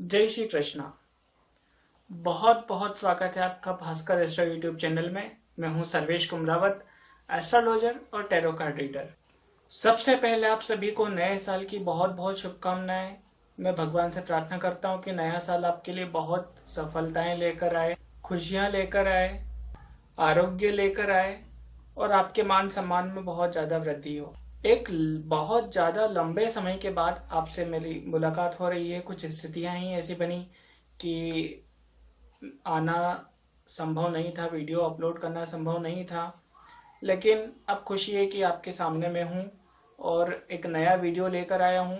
जय श्री कृष्णा। बहुत बहुत स्वागत है आपका भास्कर एस्ट्रो यूट्यूब चैनल में। मैं हूं सर्वेश कुमरावत, एस्ट्रोलॉजर और टैरो कार्ड रीडर। सबसे पहले आप सभी को नए साल की बहुत बहुत शुभकामनाएं। मैं भगवान से प्रार्थना करता हूं कि नया साल आपके लिए बहुत सफलताएं लेकर आए, खुशियां लेकर आए, आरोग्य लेकर आए और आपके मान सम्मान में बहुत ज्यादा वृद्धि हो। एक बहुत ज्यादा लंबे समय के बाद आपसे मेरी मुलाकात हो रही है। कुछ स्थितियां ही ऐसी बनी कि आना संभव नहीं था, वीडियो अपलोड करना संभव नहीं था, लेकिन अब खुशी है कि आपके सामने में हूं और एक नया वीडियो लेकर आया हूं।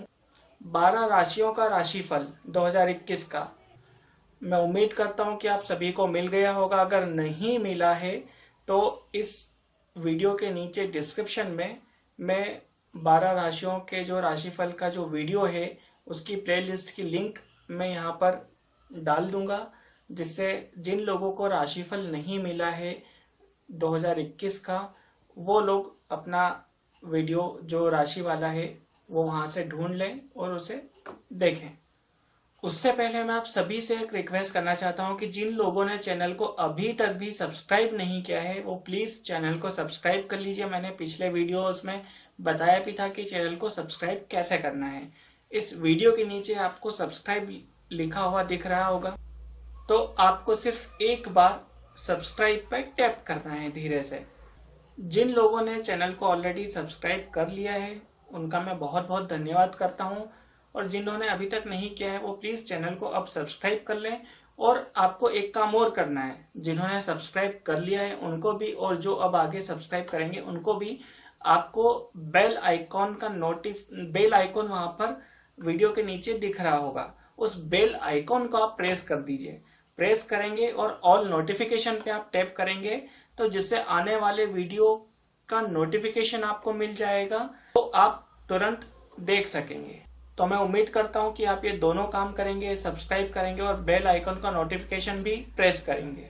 12 राशियों का राशिफल 2021 का। मैं उम्मीद करता हूं कि आप सभी को मिल गया होगा। अगर नहीं मिला है तो इस वीडियो के नीचे डिस्क्रिप्शन में मैं 12 राशियों के जो राशिफल का जो वीडियो है उसकी प्लेलिस्ट की लिंक मैं यहाँ पर डाल दूंगा, जिससे जिन लोगों को राशिफल नहीं मिला है 2021 का, वो लोग अपना वीडियो जो राशि वाला है वो वहां से ढूंढ लें और उसे देखें। उससे पहले मैं आप सभी से एक रिक्वेस्ट करना चाहता हूं कि जिन लोगों ने चैनल को अभी तक भी सब्सक्राइब नहीं किया है वो प्लीज चैनल को सब्सक्राइब कर लीजिए। मैंने पिछले वीडियोस में बताया भी था कि चैनल को सब्सक्राइब कैसे करना है। इस वीडियो के नीचे आपको सब्सक्राइब लिखा हुआ दिख रहा होगा, तो आपको सिर्फ एक बार सब्सक्राइब पर टैप करना है धीरे से। जिन लोगों ने चैनल को ऑलरेडी सब्सक्राइब कर लिया है उनका मैं बहुत बहुत धन्यवाद करता हूं, और जिन्होंने अभी तक नहीं किया है वो प्लीज चैनल को अब सब्सक्राइब कर लें। और आपको एक काम और करना है, जिन्होंने सब्सक्राइब कर लिया है उनको भी, और जो अब आगे सब्सक्राइब करेंगे उनको भी, आपको बेल आइकॉन वहां पर वीडियो के नीचे दिख रहा होगा। उस बेल आइकॉन को आप प्रेस कर दीजिए। प्रेस करेंगे और ऑल नोटिफिकेशन पे आप टैप करेंगे तो जिससे आने वाले वीडियो का नोटिफिकेशन आपको मिल जाएगा, तो आप तुरंत देख सकेंगे। तो मैं उम्मीद करता हूं कि आप ये दोनों काम करेंगे, सब्सक्राइब करेंगे और बेल आइकन का नोटिफिकेशन भी प्रेस करेंगे।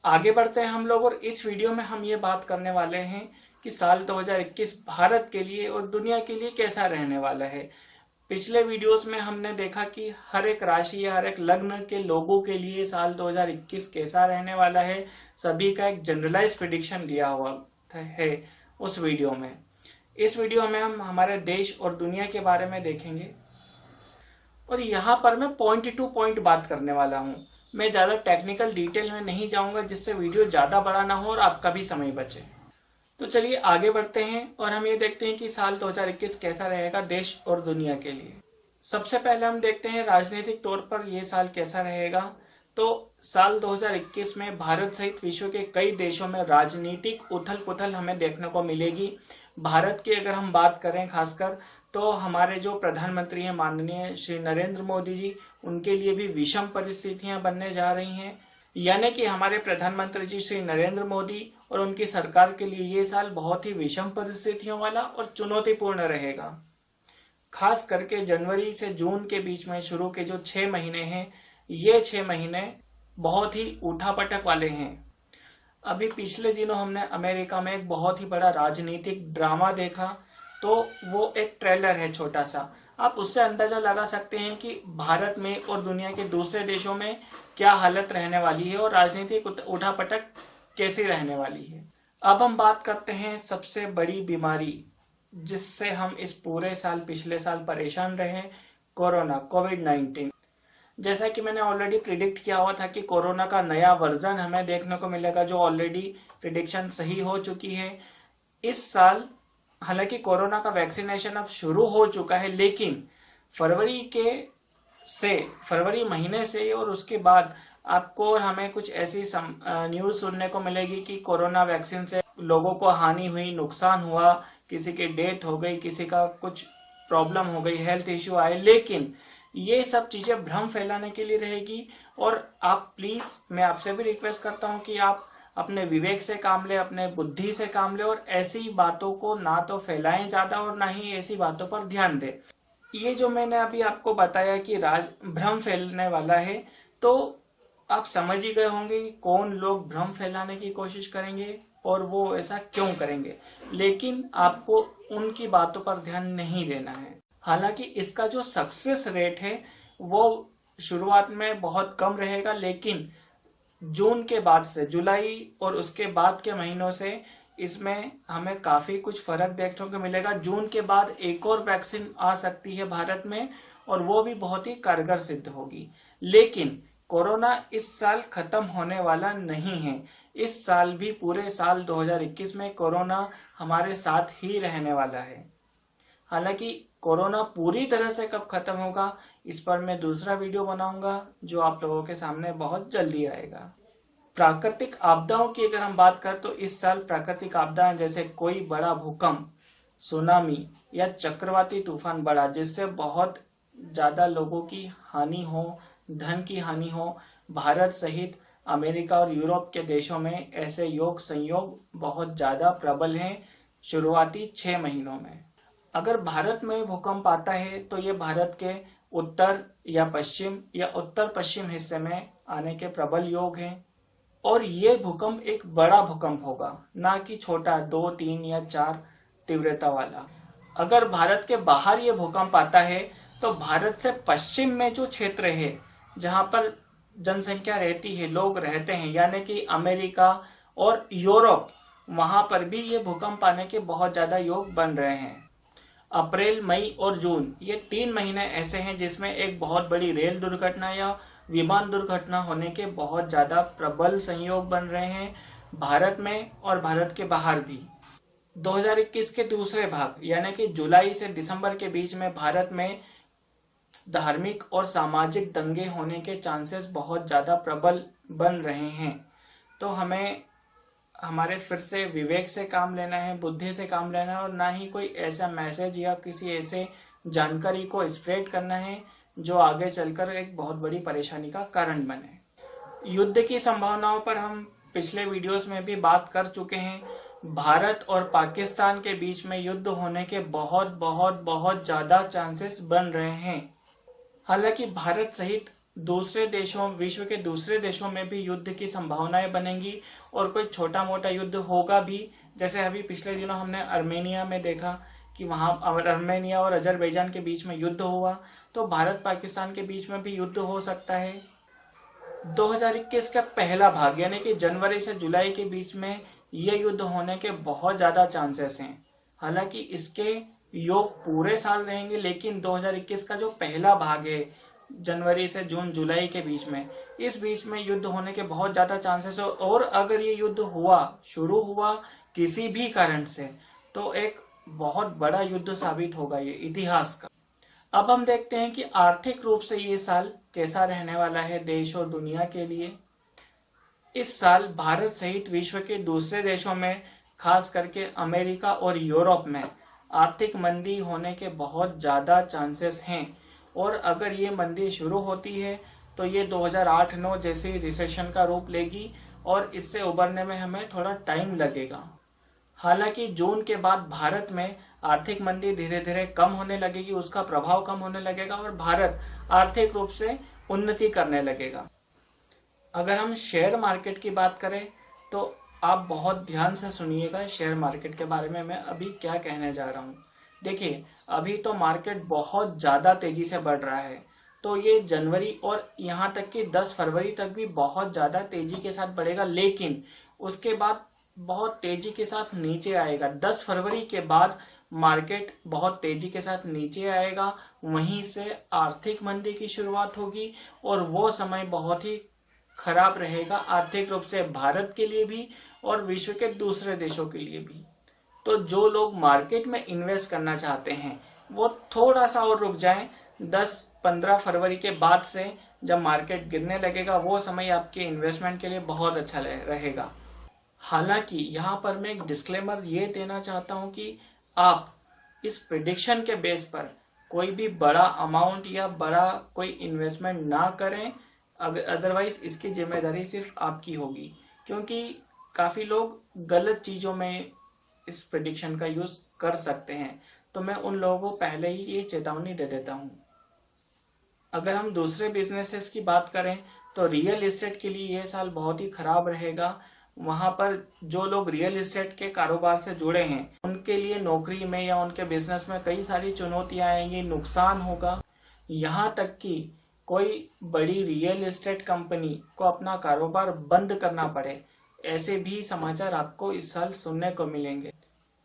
आगे बढ़ते हैं हम लोग, और इस वीडियो में हम ये बात करने वाले हैं कि साल 2021 भारत के लिए और दुनिया के लिए कैसा रहने वाला है। पिछले वीडियोस में हमने देखा कि हर एक राशि या हर एक लग्न के लोगों के लिए साल 2021 कैसा रहने वाला है, सभी का एक जनरलाइज प्रेडिक्शन दिया हुआ है उस वीडियो में। इस वीडियो में हम हमारे देश और दुनिया के बारे में देखेंगे, और यहाँ पर मैं पॉइंट टू पॉइंट बात करने वाला हूँ। मैं ज्यादा टेक्निकल डिटेल में नहीं जाऊंगा, जिससे वीडियो ज्यादा बड़ा ना हो और आपका भी समय बचे। तो चलिए आगे बढ़ते हैं और हम ये देखते हैं कि साल 2021 कैसा रहेगा देश और दुनिया के लिए। सबसे पहले हम देखते हैं राजनीतिक तौर पर ये साल कैसा रहेगा। तो साल 2021 में भारत सहित विश्व के कई देशों में राजनीतिक उथल पुथल हमें देखने को मिलेगी। भारत की अगर हम बात करें खासकर, तो हमारे जो प्रधानमंत्री हैं माननीय श्री नरेंद्र मोदी जी, उनके लिए भी विषम परिस्थितियां बनने जा रही हैं। यानी कि हमारे प्रधानमंत्री जी श्री नरेंद्र मोदी और उनकी सरकार के लिए ये साल बहुत ही विषम परिस्थितियों वाला और चुनौतीपूर्ण रहेगा। खास करके जनवरी से जून के बीच में शुरू के जो 6 महीने हैं, ये 6 महीने बहुत ही उठापटक वाले हैं। अभी पिछले दिनों हमने अमेरिका में एक बहुत ही बड़ा राजनीतिक ड्रामा देखा, तो वो एक ट्रेलर है छोटा सा। आप उससे अंदाजा लगा सकते हैं कि भारत में और दुनिया के दूसरे देशों में क्या हालत रहने वाली है और राजनीतिक उठापटक कैसी रहने वाली है। अब हम बात करते हैं सबसे बड़ी बीमारी जिससे हम इस पूरे साल पिछले साल परेशान रहे, कोरोना, कोविड-19। जैसा कि मैंने ऑलरेडी प्रिडिक्ट किया हुआ था कि कोरोना का नया वर्जन हमें देखने को मिलेगा, जो ऑलरेडी प्रिडिक्शन सही हो चुकी है। इस साल हालांकि कोरोना का वैक्सीनेशन अब शुरू हो चुका है, लेकिन फरवरी महीने से और उसके बाद आपको और हमें कुछ ऐसी न्यूज सुनने को मिलेगी कि कोरोना वैक्सीन से लोगों को हानि हुई, नुकसान हुआ, किसी की डेथ हो गई, किसी का कुछ प्रॉब्लम हो गई, हेल्थ इश्यू आए। लेकिन ये सब चीजें भ्रम फैलाने के लिए रहेगी, और आप प्लीज, मैं आपसे भी रिक्वेस्ट करता हूं कि आप अपने विवेक से काम ले, अपने बुद्धि से काम ले, और ऐसी बातों को ना तो फैलाएं ज्यादा और ना ही ऐसी बातों पर ध्यान दें। ये जो मैंने अभी आपको बताया कि भ्रम फैलने वाला है, तो आप समझ ही गए होंगे कि कौन लोग भ्रम फैलाने की कोशिश करेंगे और वो ऐसा क्यों करेंगे। लेकिन आपको उनकी बातों पर ध्यान नहीं देना है। हालांकि इसका जो सक्सेस रेट है वो शुरुआत में बहुत कम रहेगा, लेकिन जून के बाद से, जुलाई और उसके बाद के महीनों से इसमें हमें काफी कुछ फर्क देखने को मिलेगा। जून के बाद एक और वैक्सीन आ सकती है भारत में, और वो भी बहुत ही कारगर सिद्ध होगी। लेकिन कोरोना इस साल खत्म होने वाला नहीं है। इस साल भी, पूरे साल 2021 में कोरोना हमारे साथ ही रहने वाला है। हालांकि कोरोना पूरी तरह से कब खत्म होगा, इस पर मैं दूसरा वीडियो बनाऊंगा जो आप लोगों के सामने बहुत जल्दी आएगा। प्राकृतिक आपदाओं की अगर हम बात करें तो इस साल प्राकृतिक आपदाएं जैसे कोई बड़ा भूकंप, सुनामी या चक्रवाती तूफान बढ़ा, जिससे बहुत ज्यादा लोगों की हानि हो, धन की हानि हो, भारत सहित अमेरिका और यूरोप के देशों में ऐसे योग संयोग बहुत ज्यादा प्रबल हैं शुरुआती 6 महीनों में। अगर भारत में भूकंप आता है तो ये भारत के उत्तर या पश्चिम या उत्तर पश्चिम हिस्से में आने के प्रबल योग हैं, और ये भूकंप एक बड़ा भूकंप होगा, ना कि छोटा 2, 3 या 4 तीव्रता वाला। अगर भारत के बाहर ये भूकंप आता है तो भारत से पश्चिम में जो क्षेत्र है, जहां पर जनसंख्या रहती है, लोग रहते हैं, यानी कि अमेरिका और यूरोप, वहां पर भी ये भूकंप आने के बहुत ज्यादा योग बन रहे हैं। अप्रैल, मई और जून, ये 3 महीने ऐसे हैं जिसमें एक बहुत बड़ी रेल दुर्घटना या विमान दुर्घटना होने के बहुत ज्यादा प्रबल संयोग बन रहे हैं भारत में और भारत के बाहर भी। 2021 के दूसरे भाग यानी कि जुलाई से दिसंबर के बीच में भारत में धार्मिक और सामाजिक दंगे होने के चांसेस बहुत ज्यादा प्रबल बन रहे हैं। तो हमें हमारे फिर से विवेक से काम लेना है, बुद्धि से काम लेना है, और ना ही कोई ऐसा मैसेज या किसी ऐसे जानकारी को स्प्रेड करना है जो आगे चलकर एक बहुत बड़ी परेशानी का कारण बने। युद्ध की संभावनाओं पर हम पिछले वीडियोस में भी बात कर चुके हैं। भारत और पाकिस्तान के बीच में युद्ध होने के बहुत बहुत बहुत ज्यादा चांसेस बन रहे हैं। हालांकि भारत सहित दूसरे देशों, विश्व के दूसरे देशों में भी युद्ध की संभावनाएं बनेंगी, और कोई छोटा मोटा युद्ध होगा भी। जैसे अभी पिछले दिनों हमने अर्मेनिया में देखा कि वहां अर्मेनिया और अजरबैजान के बीच में युद्ध हुआ, तो भारत पाकिस्तान के बीच में भी युद्ध हो सकता है। 2021 का पहला भाग यानी कि जनवरी से जुलाई के बीच में ये युद्ध होने के बहुत ज्यादा चांसेस हैं। हालांकि इसके योग पूरे साल रहेंगे, लेकिन 2021 का जो पहला भाग है, जनवरी से जून जुलाई के बीच में, इस बीच में युद्ध होने के बहुत ज्यादा चांसेस है। और अगर ये युद्ध हुआ, शुरू हुआ किसी भी कारण से, तो एक बहुत बड़ा युद्ध साबित होगा ये इतिहास का। अब हम देखते हैं कि आर्थिक रूप से ये साल कैसा रहने वाला है देश और दुनिया के लिए। इस साल भारत सहित विश्व के दूसरे देशों में, खास करके अमेरिका और यूरोप में आर्थिक मंदी होने के बहुत ज्यादा चांसेस हैं। और अगर ये मंदी शुरू होती है तो ये 2008-9 जैसी रिसेशन का रूप लेगी, और इससे उबरने में हमें थोड़ा टाइम लगेगा। हालांकि जून के बाद भारत में आर्थिक मंदी धीरे धीरे कम होने लगेगी, उसका प्रभाव कम होने लगेगा, और भारत आर्थिक रूप से उन्नति करने लगेगा। अगर हम शेयर मार्केट की बात करें तो आप बहुत ध्यान से सुनिएगा शेयर मार्केट के बारे में मैं अभी क्या कहने जा रहा हूँ। देखिए, अभी तो मार्केट बहुत ज्यादा तेजी से बढ़ रहा है, तो ये जनवरी और यहाँ तक कि 10 फरवरी तक भी बहुत ज्यादा तेजी के साथ बढ़ेगा, लेकिन उसके बाद बहुत तेजी के साथ नीचे आएगा। 10 फरवरी के बाद मार्केट बहुत तेजी के साथ नीचे आएगा, वहीं से आर्थिक मंदी की शुरुआत होगी, और वो समय बहुत ही खराब रहेगा आर्थिक रूप से भारत के लिए भी और विश्व के दूसरे देशों के लिए भी। तो जो लोग मार्केट में इन्वेस्ट करना चाहते हैं वो थोड़ा सा और रुक जाएं। 10-15 फरवरी के बाद से जब मार्केट गिरने लगेगा, वो समय आपके इन्वेस्टमेंट के लिए बहुत अच्छा रहेगा। हालांकि यहाँ पर मैं एक डिस्क्लेमर ये देना चाहता हूँ कि आप इस प्रिडिक्शन के बेस पर कोई भी बड़ा अमाउंट या बड़ा कोई इन्वेस्टमेंट ना करें, अदरवाइज इसकी जिम्मेदारी सिर्फ आपकी होगी, क्योंकि काफी लोग गलत चीजों में इस प्रेडिक्शन का यूज कर सकते हैं। तो मैं उन लोगों को पहले ही ये चेतावनी दे देता हूं। अगर हम दूसरे बिजनेसेस की बात करें तो रियल एस्टेट के लिए यह साल बहुत ही खराब रहेगा। वहां पर जो लोग रियल एस्टेट के कारोबार से जुड़े हैं उनके लिए नौकरी में या उनके बिजनेस में कई सारी चुनौतियां आएंगी, नुकसान होगा। यहाँ तक कि कोई बड़ी रियल एस्टेट कंपनी को अपना कारोबार बंद करना पड़े, ऐसे भी समाचार आपको इस साल सुनने को मिलेंगे।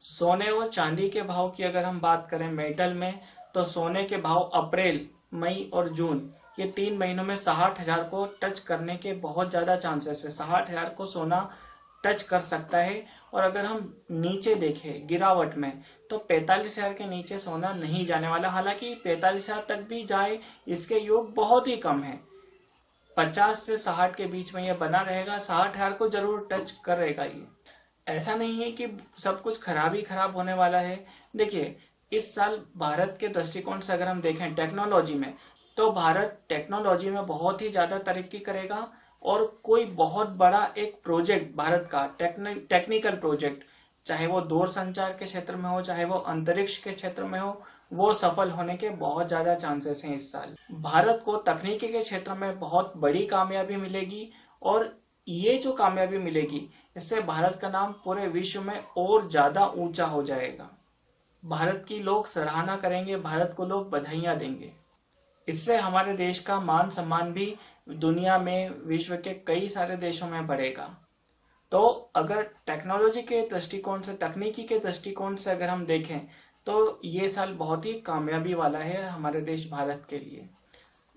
सोने और चांदी के भाव की अगर हम बात करें मेटल में, तो सोने के भाव अप्रैल, मई और जून ये 3 महीनों में 60,000 को टच करने के बहुत ज्यादा चांसेस है। 60,000 को सोना टच कर सकता है। और अगर हम नीचे देखें गिरावट में, तो 45,000 के नीचे सोना नहीं जाने वाला। हालांकि 45,000 तक भी जाए इसके योग बहुत ही कम है। 50 से 60 के बीच में यह बना रहेगा। 60,000 को जरूर टच करेगा। ये ऐसा नहीं है कि सब कुछ खराब ही खराब होने वाला है। देखिए, इस साल भारत के दृष्टिकोण से अगर हम देखें टेक्नोलॉजी में, तो भारत टेक्नोलॉजी में बहुत ही ज्यादा तरक्की करेगा। और कोई बहुत बड़ा एक प्रोजेक्ट भारत का टेक्निकल प्रोजेक्ट, चाहे वो दूर संचार के क्षेत्र में हो, चाहे वो अंतरिक्ष के क्षेत्र में हो, वो सफल होने के बहुत ज्यादा चांसेस हैं। इस साल भारत को तकनीकी के क्षेत्र में बहुत बड़ी कामयाबी मिलेगी। और ये जो कामयाबी मिलेगी, इससे भारत का नाम पूरे विश्व में और ज्यादा ऊंचा हो जाएगा। भारत की लोग सराहना करेंगे, भारत को लोग बधाइयां देंगे। इससे हमारे देश का मान सम्मान भी दुनिया में, विश्व के कई सारे देशों में बढ़ेगा। तो अगर टेक्नोलॉजी के दृष्टिकोण से, तकनीकी के दृष्टिकोण से अगर हम देखें, तो ये साल बहुत ही कामयाबी वाला है हमारे देश भारत के लिए।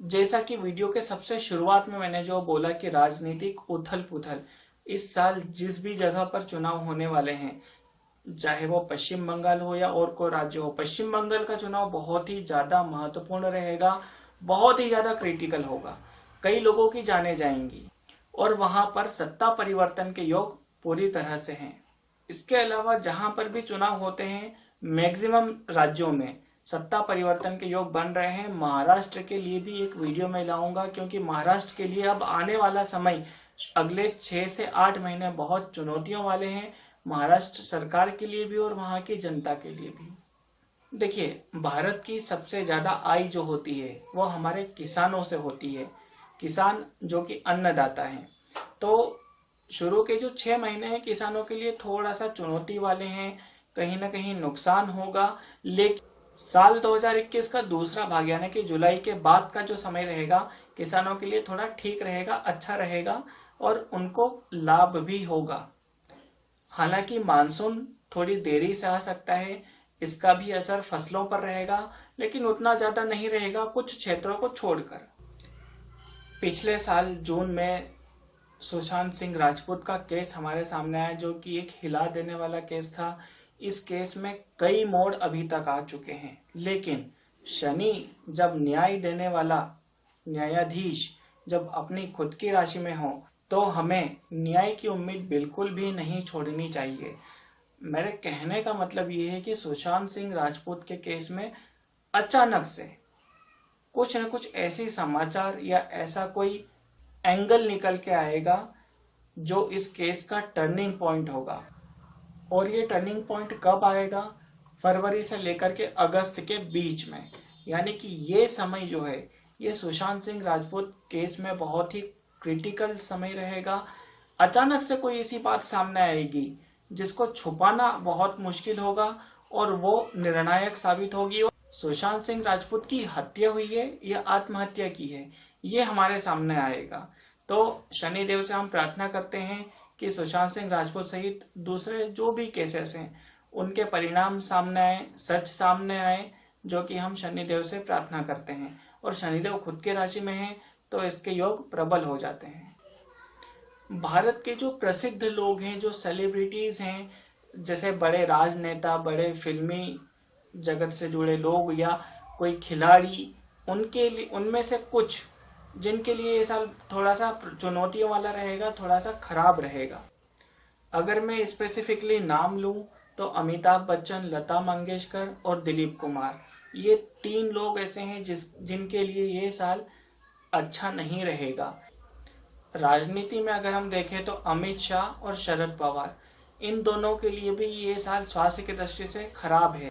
जैसा कि वीडियो के सबसे शुरुआत में मैंने जो बोला कि राजनीतिक उथल पुथल, इस साल जिस भी जगह पर चुनाव होने वाले हैं, चाहे वो पश्चिम बंगाल हो या और कोई राज्य हो, पश्चिम बंगाल का चुनाव बहुत ही ज्यादा महत्वपूर्ण रहेगा, बहुत ही ज्यादा क्रिटिकल होगा। कई लोगों की जानें जाएंगी और वहां पर सत्ता परिवर्तन के योग पूरी तरह से हैं। इसके अलावा जहां पर भी चुनाव होते हैं, मैक्सिमम राज्यों में सत्ता परिवर्तन के योग बन रहे हैं। महाराष्ट्र के लिए भी एक वीडियो में लाऊंगा, क्योंकि महाराष्ट्र के लिए अब आने वाला समय, अगले 6 से 8 महीने बहुत चुनौतियों वाले हैं, महाराष्ट्र सरकार के लिए भी और वहां की जनता के लिए भी। देखिए, भारत की सबसे ज्यादा आय जो होती है वो हमारे किसानों से होती है। किसान जो कि अन्नदाता हैं। तो शुरू के जो 6 महीने हैं किसानों के लिए थोड़ा सा चुनौती वाले हैं, कहीं ना कहीं नुकसान होगा। लेकिन साल 2021 का दूसरा भाग, यानी कि जुलाई के बाद का जो समय रहेगा, किसानों के लिए थोड़ा ठीक रहेगा, अच्छा रहेगा और उनको लाभ भी होगा। हालांकि मानसून थोड़ी देरी से आ सकता है, इसका भी असर फसलों पर रहेगा, लेकिन उतना ज्यादा नहीं रहेगा कुछ क्षेत्रों को छोड़कर। पिछले साल जून में सुशांत सिंह राजपूत का केस हमारे सामने आया, जो कि एक हिला देने वाला केस था। इस केस में कई मोड़ अभी तक आ चुके हैं, लेकिन शनि जब न्याय देने वाला न्यायाधीश जब अपनी खुद की राशि में हो, तो हमें न्याय की उम्मीद बिल्कुल भी नहीं छोड़नी चाहिए। मेरे कहने का मतलब ये है कि सुशांत सिंह राजपूत के केस में अचानक से कुछ न कुछ ऐसी समाचार या ऐसा कोई एंगल निकल के आएगा जो इस केस का टर्निंग पॉइंट होगा। और ये टर्निंग पॉइंट कब आएगा? फरवरी से लेकर के अगस्त के बीच में। यानी कि ये समय जो है, ये सुशांत सिंह राजपूत केस में बहुत ही क्रिटिकल समय रहेगा। अचानक से कोई ऐसी बात सामने आएगी जिसको छुपाना बहुत मुश्किल होगा और वो निर्णायक साबित होगी। सुशांत सिंह राजपूत की हत्या हुई है या आत्महत्या की है, ये हमारे सामने आएगा। तो शनिदेव से हम प्रार्थना करते हैं कि सुशांत सिंह राजपूत सहित दूसरे जो भी केसेस हैं उनके परिणाम सामने आए, सच सामने आए, जो कि हम शनिदेव से प्रार्थना करते हैं। और शनिदेव खुद के राशि में है तो इसके योग प्रबल हो जाते हैं। भारत के जो प्रसिद्ध लोग हैं, जो सेलिब्रिटीज हैं, जैसे बड़े राजनेता, बड़े फिल्मी जगत से जुड़े लोग या कोई खिलाड़ी, उनके लिए, उनमें से कुछ जिनके लिए ये साल थोड़ा सा चुनौतियों वाला रहेगा, थोड़ा सा खराब रहेगा। अगर मैं स्पेसिफिकली नाम लूं तो अमिताभ बच्चन, लता मंगेशकर और दिलीप कुमार, ये 3 लोग ऐसे हैं जिनके लिए ये साल अच्छा नहीं रहेगा। राजनीति में अगर हम देखें तो अमित शाह और शरद पवार, इन दोनों के लिए भी ये साल स्वास्थ्य की दृष्टि से खराब है।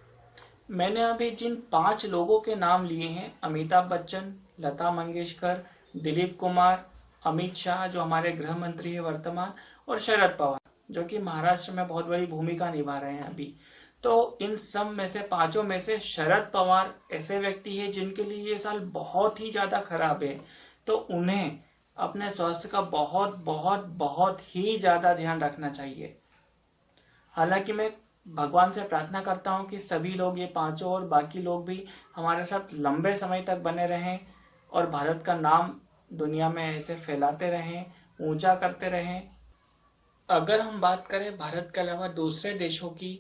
मैंने अभी जिन 5 लोगों के नाम लिए हैं, अमिताभ बच्चन, लता मंगेशकर, दिलीप कुमार, अमित शाह जो हमारे गृह मंत्री है वर्तमान, और शरद पवार जो कि महाराष्ट्र में बहुत बड़ी भूमिका निभा रहे हैं अभी, तो इन सब में से, पांचों में से शरद पवार ऐसे व्यक्ति है जिनके लिए ये साल बहुत ही ज्यादा खराब है। तो उन्हें अपने स्वास्थ्य का बहुत बहुत बहुत ही ज्यादा ध्यान रखना चाहिए। हालांकि मैं भगवान से प्रार्थना करता हूं कि सभी लोग, ये पांचों और बाकी लोग भी हमारे साथ लंबे समय तक बने रहें और भारत का नाम दुनिया में ऐसे फैलाते रहें, ऊंचा करते रहें। अगर हम बात करें भारत के अलावा दूसरे देशों की,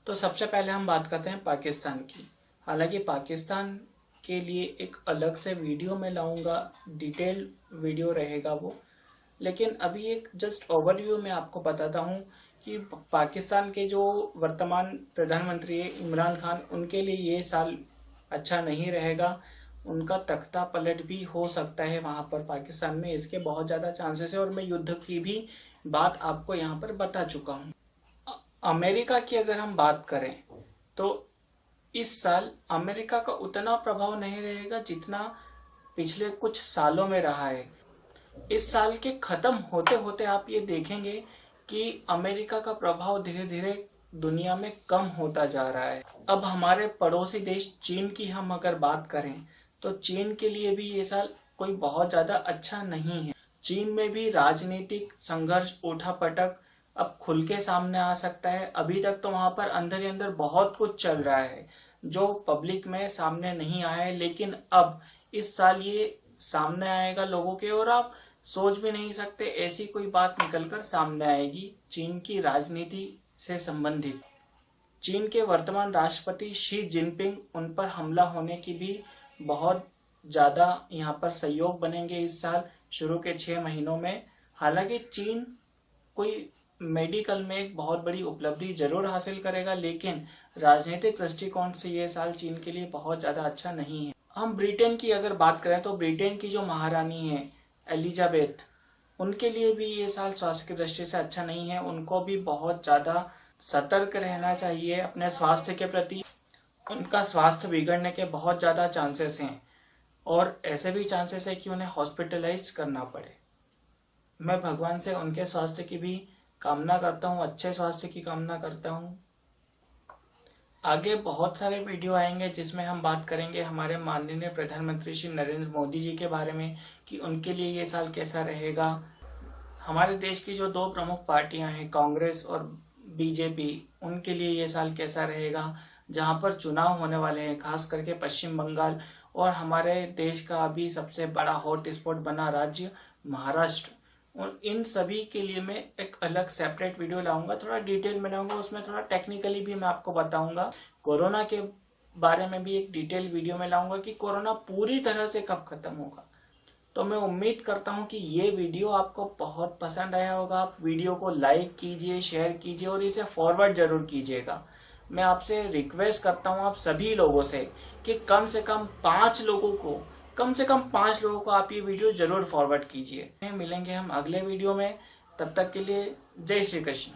तो सबसे पहले हम बात करते हैं पाकिस्तान की। हालांकि पाकिस्तान के लिए एक अलग से वीडियो मैं लाऊंगा, डिटेल वीडियो रहेगा वो, लेकिन अभी एक जस्ट ओवरव्यू में आपको बताता हूं कि पाकिस्तान के जो वर्तमान प्रधानमंत्री है इमरान खान, उनके लिए ये साल अच्छा नहीं रहेगा। उनका तख्ता पलट भी हो सकता है वहां पर पाकिस्तान में, इसके बहुत ज्यादा चांसेस है। और मैं युद्ध की भी बात आपको यहाँ पर बता चुका हूँ। अमेरिका की अगर हम बात करें तो इस साल अमेरिका का उतना प्रभाव नहीं रहेगा जितना पिछले कुछ सालों में रहा है। इस साल के खत्म होते होते आप ये देखेंगे कि अमेरिका का प्रभाव धीरे धीरे दुनिया में कम होता जा रहा है। अब हमारे पड़ोसी देश चीन की हम अगर बात करें तो चीन के लिए भी ये साल कोई बहुत ज्यादा अच्छा नहीं है। चीन में भी राजनीतिक संघर्ष, उठापटक अब खुल के सामने आ सकता है। अभी तक तो वहां पर अंदर ही अंदर बहुत कुछ चल रहा है जो पब्लिक में सामने नहीं आया है, लेकिन अब इस साल ये सामने आएगा लोगों के, और आप सोच भी नहीं सकते ऐसी कोई बात निकलकर सामने आएगी चीन की राजनीति से संबंधित। चीन के वर्तमान राष्ट्रपति शी जिनपिंग, उन पर हमला होने की भी बहुत ज्यादा यहाँ पर सहयोग बनेंगे इस साल शुरू के 6 महीनों में। हालांकि चीन कोई मेडिकल में एक बहुत बड़ी उपलब्धि जरूर हासिल करेगा, लेकिन राजनीतिक दृष्टिकोण से ये साल चीन के लिए बहुत ज्यादा अच्छा नहीं है। हम ब्रिटेन की अगर बात करें तो ब्रिटेन की जो महारानी है एलिजाबेथ, उनके लिए भी ये साल स्वास्थ्य की दृष्टि से अच्छा नहीं है। उनको भी बहुत ज्यादा सतर्क रहना चाहिए अपने स्वास्थ्य के प्रति। उनका स्वास्थ्य बिगड़ने के बहुत ज्यादा चांसेस हैं और ऐसे भी चांसेस है कि उन्हें हॉस्पिटलाइज करना पड़े। मैं भगवान से उनके स्वास्थ्य की भी कामना करता हूँ, अच्छे स्वास्थ्य की कामना करता हूँ। आगे बहुत सारे वीडियो आएंगे जिसमें हम बात करेंगे हमारे माननीय प्रधानमंत्री श्री नरेंद्र मोदी जी के बारे में कि उनके लिए ये साल कैसा रहेगा। हमारे देश की जो 2 प्रमुख पार्टियां हैं, कांग्रेस और बीजेपी, उनके लिए ये साल कैसा रहेगा। जहां पर चुनाव होने वाले हैं, खास करके पश्चिम बंगाल और हमारे देश का अभी सबसे बड़ा हॉट स्पॉट बना राज्य महाराष्ट्र, और इन सभी के लिए मैं एक अलग सेपरेट वीडियो लाऊंगा, थोड़ा डिटेल में लाऊंगा। उसमें थोड़ा टेक्निकली भी मैं आपको बताऊंगा। कोरोना के बारे में भी एक डिटेल वीडियो में लाऊंगा कि कोरोना पूरी तरह से कब खत्म होगा। तो मैं उम्मीद करता हूं कि ये वीडियो आपको बहुत पसंद आया होगा। आप वीडियो को लाइक कीजिए, शेयर कीजिए और इसे फॉरवर्ड जरूर कीजिएगा। मैं आपसे रिक्वेस्ट करता हूं आप सभी लोगों से कि कम से कम 5 लोगों को आप ये वीडियो जरूर फॉरवर्ड कीजिए। मिलेंगे हम अगले वीडियो में, तब तक के लिए जय श्री कृष्ण।